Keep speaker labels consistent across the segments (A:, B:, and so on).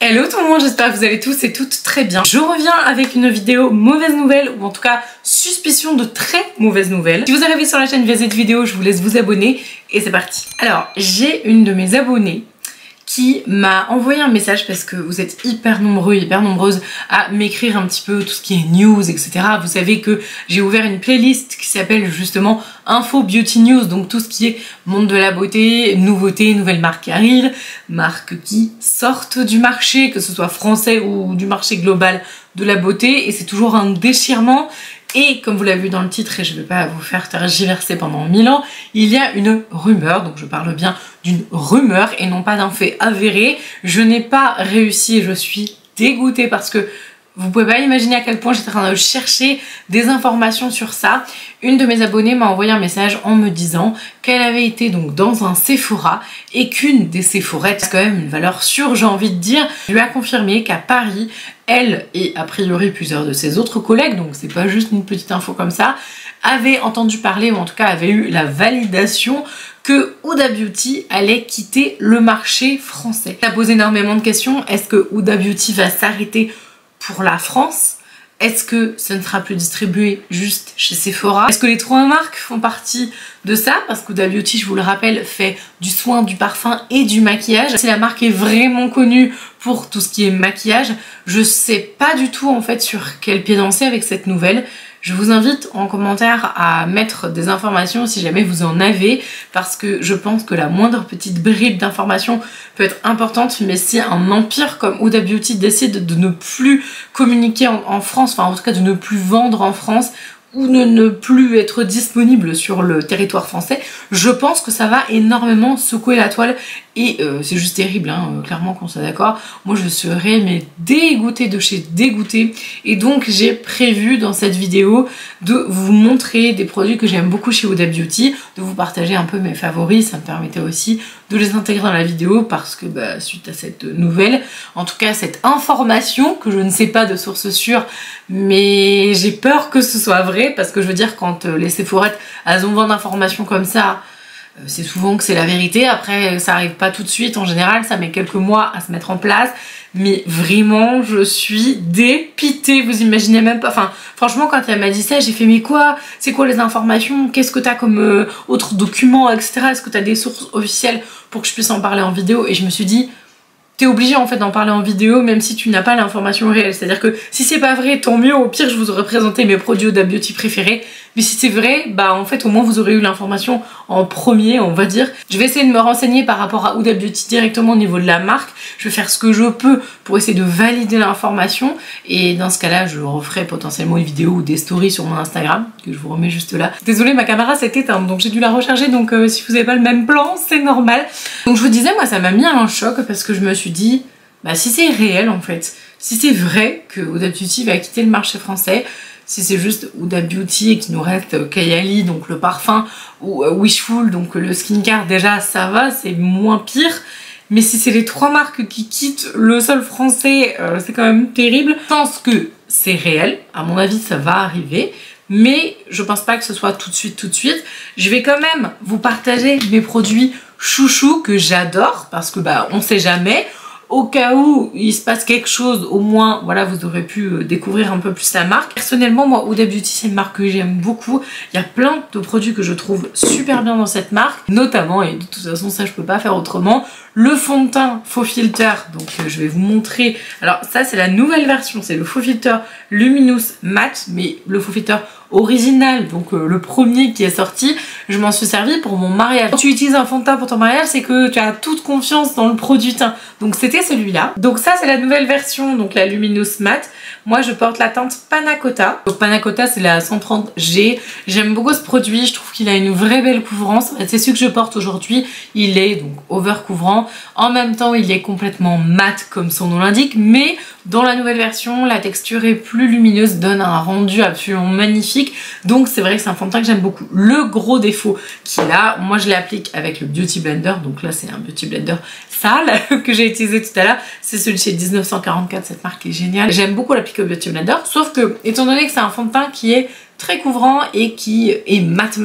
A: Hello tout le monde, j'espère que vous allez tous et toutes très bien. Je reviens avec une vidéo mauvaise nouvelle, ou en tout cas suspicion de très mauvaise nouvelle. Si vous arrivez sur la chaîne via cette vidéo, je vous laisse vous abonner et c'est parti. Alors, j'ai une de mes abonnées qui m'a envoyé un message parce que vous êtes hyper nombreux, hyper nombreuses à m'écrire un petit peu tout ce qui est news, etc. Vous savez que j'ai ouvert une playlist qui s'appelle justement Info Beauty News, donc tout ce qui est monde de la beauté, nouveautés, nouvelles marques qui arrivent, marques qui sortent du marché, que ce soit français ou du marché global de la beauté, et c'est toujours un déchirement. Et comme vous l'avez vu dans le titre, et je ne vais pas vous faire tergiverser pendant 1000 ans, il y a une rumeur, donc je parle bien d'une rumeur et non pas d'un fait avéré. Je n'ai pas réussi et je suis dégoûtée parce que vous pouvez pas imaginer à quel point j'étais en train de chercher des informations sur ça. Une de mes abonnées m'a envoyé un message en me disant qu'elle avait été donc dans un Sephora et qu'une des Sephorettes, c'est quand même une valeur sûre, j'ai envie de dire, lui a confirmé qu'à Paris, elle et a priori plusieurs de ses autres collègues, donc c'est pas juste une petite info comme ça, avaient entendu parler, ou en tout cas avaient eu la validation que Huda Beauty allait quitter le marché français. Ça pose énormément de questions. Est-ce que Huda Beauty va s'arrêter pour la France? Est-ce que ça ne sera plus distribué juste chez Sephora? Est-ce que les trois marques font partie de ça? Parce que Huda Beauty, je vous le rappelle, fait du soin, du parfum et du maquillage. Si la marque est vraiment connue pour tout ce qui est maquillage, je sais pas du tout en fait sur quel pied danser avec cette nouvelle. Je vous invite en commentaire à mettre des informations si jamais vous en avez, parce que je pense que la moindre petite bribe d'information peut être importante, mais si un empire comme Huda Beauty décide de ne plus communiquer en France, enfin en tout cas de ne plus vendre en France, ou de ne plus être disponible sur le territoire français, je pense que ça va énormément secouer la toile et c'est juste terrible, hein, clairement qu'on soit d'accord. Moi je serais mais dégoûtée de chez dégoûtée, et donc j'ai prévu dans cette vidéo de vous montrer des produits que j'aime beaucoup chez Huda Beauty, de vous partager un peu mes favoris. Ça me permettait aussi de les intégrer dans la vidéo parce que suite à cette nouvelle, en tout cas cette information que je ne sais pas de source sûre, mais j'ai peur que ce soit vrai, parce que je veux dire, quand les Sephorettes elles ont vent d'informations comme ça, c'est souvent que c'est la vérité. Après ça arrive pas tout de suite, en général ça met quelques mois à se mettre en place, mais vraiment je suis dépitée, vous imaginez même pas. Enfin franchement, quand elle m'a dit ça, j'ai fait mais quoi, c'est quoi les informations, qu'est-ce que t'as comme autres documents, etc. Est-ce que t'as des sources officielles pour que je puisse en parler en vidéo? Et je me suis dit, t'es obligé en fait d'en parler en vidéo même si tu n'as pas l'information réelle. C'est à dire que si c'est pas vrai, tant mieux, au pire je vous aurais présenté mes produits Huda Beauty préférés, mais si c'est vrai, en fait au moins vous aurez eu l'information en premier, on va dire. Je vais essayer de me renseigner par rapport à Huda Beauty directement au niveau de la marque. Je vais faire ce que je peux pour essayer de valider l'information, et dans ce cas là je referai potentiellement une vidéo ou des stories sur mon Instagram que je vous remets juste là. Désolée, ma caméra s'est éteinte donc j'ai dû la recharger, donc si vous n'avez pas le même plan c'est normal. Donc je vous disais, moi ça m'a mis un choc parce que je me suis dit, si c'est réel en fait, si c'est vrai que Huda Beauty va quitter le marché français, si c'est juste Huda Beauty et qu'il nous reste Kayali, donc le parfum, ou Wishful, donc le skincare, déjà ça va, c'est moins pire. Mais si c'est les trois marques qui quittent le sol français, c'est quand même terrible. Je pense que c'est réel, à mon avis ça va arriver, mais je pense pas que ce soit tout de suite. Je vais quand même vous partager mes produits chouchous que j'adore, parce que on sait jamais. Au cas où il se passe quelque chose, au moins voilà, vous aurez pu découvrir un peu plus la marque. Personnellement, moi Huda Beauty c'est une marque que j'aime beaucoup. Il y a plein de produits que je trouve super bien dans cette marque, notamment, et de toute façon ça je peux pas faire autrement, le fond de teint faux filter. Donc je vais vous montrer. Alors ça c'est la nouvelle version, c'est le faux filter Luminous Matte, mais le faux filter original, donc le premier qui est sorti, je m'en suis servi pour mon mariage. Quand tu utilises un fond de teint pour ton mariage, c'est que tu as toute confiance dans le produit teint. Donc c'était celui-là. Donc ça c'est la nouvelle version, donc la Luminous Matte. Moi je porte la teinte Panna Cotta. Donc Panna Cotta c'est la 130G. J'aime beaucoup ce produit, je trouve qu'il a une vraie belle couvrance. C'est celui que je porte aujourd'hui. Il est donc over couvrant. En même temps il est complètement mat comme son nom l'indique, mais dans la nouvelle version la texture est plus lumineuse, donne un rendu absolument magnifique. Donc c'est vrai que c'est un fond de teint que j'aime beaucoup. Le gros défaut qu'il a, moi je l'applique avec le Beauty Blender, donc là c'est un Beauty Blender sale que j'ai utilisé tout à l'heure, c'est celui de chez 1944, cette marque est géniale. J'aime beaucoup l'appliquer au Beauty Blender, sauf que étant donné que c'est un fond de teint qui est très couvrant et qui est mat,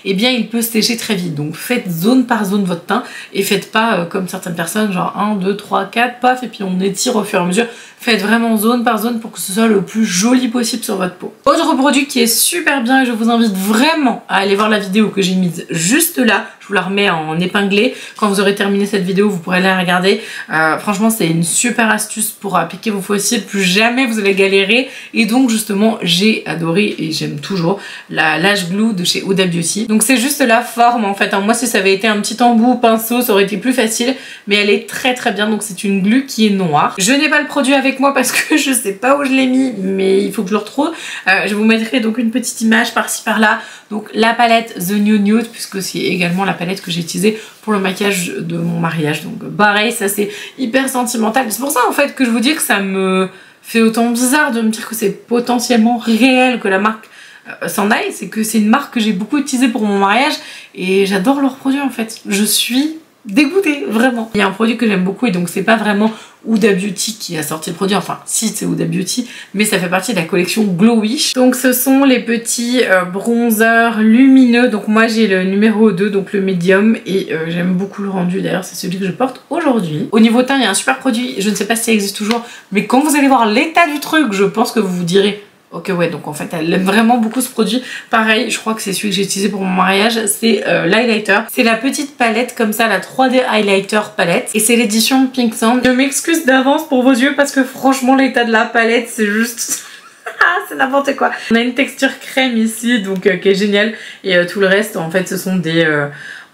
A: et bien il peut sécher très vite. Donc faites zone par zone votre teint et faites pas comme certaines personnes, genre 1, 2, 3, 4, paf, et puis on étire au fur et à mesure. Faites vraiment zone par zone pour que ce soit le plus joli possible sur votre peau. Autre produit qui est super bien et je vous invite vraiment à aller voir la vidéo que j'ai mise juste là. Je vous la remets en épinglé. Quand vous aurez terminé cette vidéo, vous pourrez la regarder. Franchement, c'est une super astuce pour appliquer vos fossiles. Plus jamais vous allez galérer. Et donc, justement, j'ai adoré et j'aime toujours la Lash Glue de chez Huda Beauty. Donc, c'est juste la forme en fait. Moi, si ça avait été un petit embout pinceau, ça aurait été plus facile. Mais elle est très très bien. Donc, c'est une glue qui est noire. Je n'ai pas le produit avec moi parce que je sais pas où je l'ai mis, mais il faut que je le retrouve. Je vous mettrai donc une petite image par-ci par-là. Donc, la palette The New Nude, puisque c'est également la palette que j'ai utilisée pour le maquillage de mon mariage. Donc pareil, ça c'est hyper sentimental. C'est pour ça en fait que je vous dis que ça me fait autant bizarre de me dire que c'est potentiellement réel que la marque s'en aille. C'est que c'est une marque que j'ai beaucoup utilisée pour mon mariage et j'adore leurs produits en fait. Je suis dégoûtée, vraiment. Il y a un produit que j'aime beaucoup et donc c'est pas vraiment Huda Beauty qui a sorti le produit, enfin si c'est Huda Beauty, mais ça fait partie de la collection Glowish. Donc ce sont les petits bronzers lumineux, donc moi j'ai le numéro 2, donc le médium, et j'aime beaucoup le rendu, d'ailleurs c'est celui que je porte aujourd'hui. Au niveau teint, il y a un super produit, je ne sais pas si ça existe toujours, mais quand vous allez voir l'état du truc, je pense que vous vous direz ok ouais, donc en fait elle aime vraiment beaucoup ce produit. Pareil, je crois que c'est celui que j'ai utilisé pour mon mariage, c'est l'highlighter. C'est la petite palette comme ça, la 3D highlighter palette, et c'est l'édition Pink Sand. Je m'excuse d'avance pour vos yeux parce que franchement l'état de la palette c'est juste... c'est n'importe quoi. On a une texture crème ici, donc qui est géniale, et tout le reste en fait ce sont des...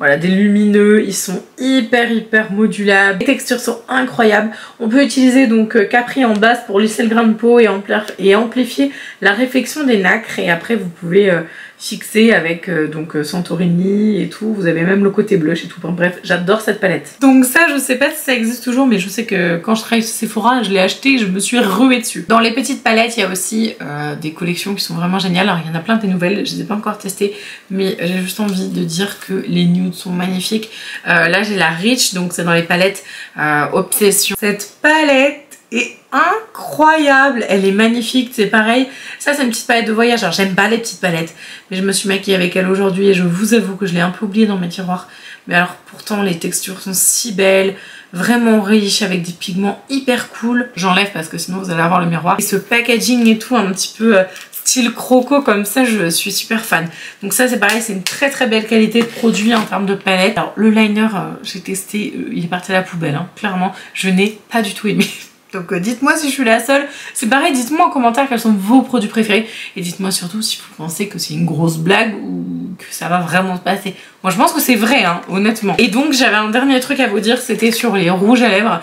A: voilà, des lumineux, ils sont hyper modulables, les textures sont incroyables. On peut utiliser donc Capri en base pour lisser le grain de peau et amplifier la réflexion des nacres, et après vous pouvez fixer avec donc Santorini et tout, vous avez même le côté blush et tout, bref j'adore cette palette. Donc ça je sais pas si ça existe toujours, mais je sais que quand je travaille chez Sephora je l'ai acheté et je me suis ruée dessus. Dans les petites palettes il y a aussi des collections qui sont vraiment géniales. Alors il y en a plein des nouvelles, je les ai pas encore testées, mais j'ai juste envie de dire que les nudes sont magnifiques. Là j'ai la Rich, donc c'est dans les palettes Obsession. Cette palette est incroyable, elle est magnifique, c'est pareil, ça c'est une petite palette de voyage. Alors j'aime pas les petites palettes, mais je me suis maquillée avec elle aujourd'hui et je vous avoue que je l'ai un peu oubliée dans mes tiroirs, mais alors pourtant les textures sont si belles, vraiment riches, avec des pigments hyper cool. J'enlève parce que sinon vous allez avoir le miroir, et ce packaging et tout un petit peu style croco comme ça, je suis super fan. Donc ça c'est pareil, c'est une très belle qualité de produit en termes de palette. Alors le liner, j'ai testé, il est parti à la poubelle, hein. Clairement je n'ai pas du tout aimé. Donc dites-moi si je suis la seule. C'est pareil, dites-moi en commentaire quels sont vos produits préférés. Et dites-moi surtout si vous pensez que c'est une grosse blague ou que ça va vraiment se passer. Moi je pense que c'est vrai, hein, honnêtement. Et donc j'avais un dernier truc à vous dire, c'était sur les rouges à lèvres.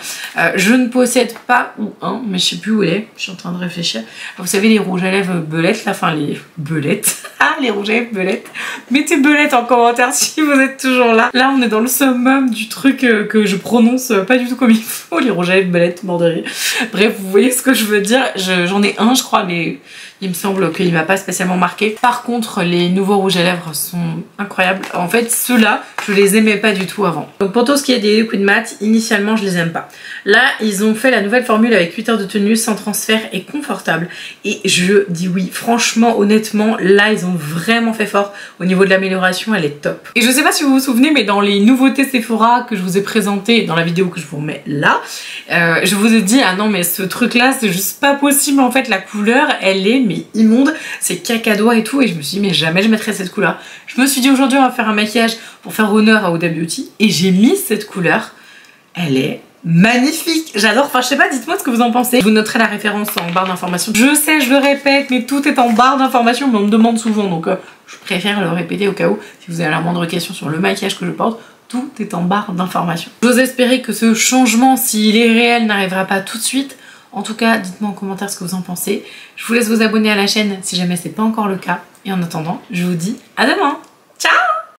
A: Je ne possède pas un, mais je sais plus où il est. Je suis en train de réfléchir. Vous savez les rouges à lèvres belettes, là, enfin les belettes. Ah, les rouges à lèvres belettes. Mettez belette en commentaire si vous êtes toujours là. Là on est dans le summum du truc que je prononce pas du tout comme il faut. Les rouges à lèvres belettes, mort de rire. Bref, vous voyez ce que je veux dire. J'en ai un je crois, mais il me semble qu'il m'a pas spécialement marqué. Par contre les nouveaux rouges à lèvres sont incroyables. En fait ceux-là je les aimais pas du tout avant. Donc pour tout ce qui est des liquid mat, initialement je les aime pas. Là ils ont fait la nouvelle formule avec 8 heures de tenue sans transfert et confortable, et je dis oui, franchement honnêtement là ils ont vraiment fait fort au niveau de l'amélioration, elle est top. Et je sais pas si vous vous souvenez, mais dans les nouveautés Sephora que je vous ai présentées dans la vidéo que je vous remets là, je vous ai dit ah non mais ce truc là c'est juste pas possible en fait, la couleur elle est mais immonde, c'est cacadois et tout, et je me suis dit mais jamais je mettrai cette couleur. Je me suis dit aujourd'hui on va faire un maquillage pour faire honneur à Huda Beauty et j'ai mis cette couleur, elle est magnifique, j'adore. Enfin je sais pas, dites-moi ce que vous en pensez. Je vous noterai la référence en barre d'information. Je sais, je le répète, mais tout est en barre d'information, mais on me demande souvent, donc je préfère le répéter au cas où si vous avez la moindre question sur le maquillage que je porte. Tout est en barre d'information. J'ose espérer que ce changement, s'il est réel, n'arrivera pas tout de suite. En tout cas, dites-moi en commentaire ce que vous en pensez. Je vous laisse vous abonner à la chaîne si jamais c'est pas encore le cas. Et en attendant, je vous dis à demain!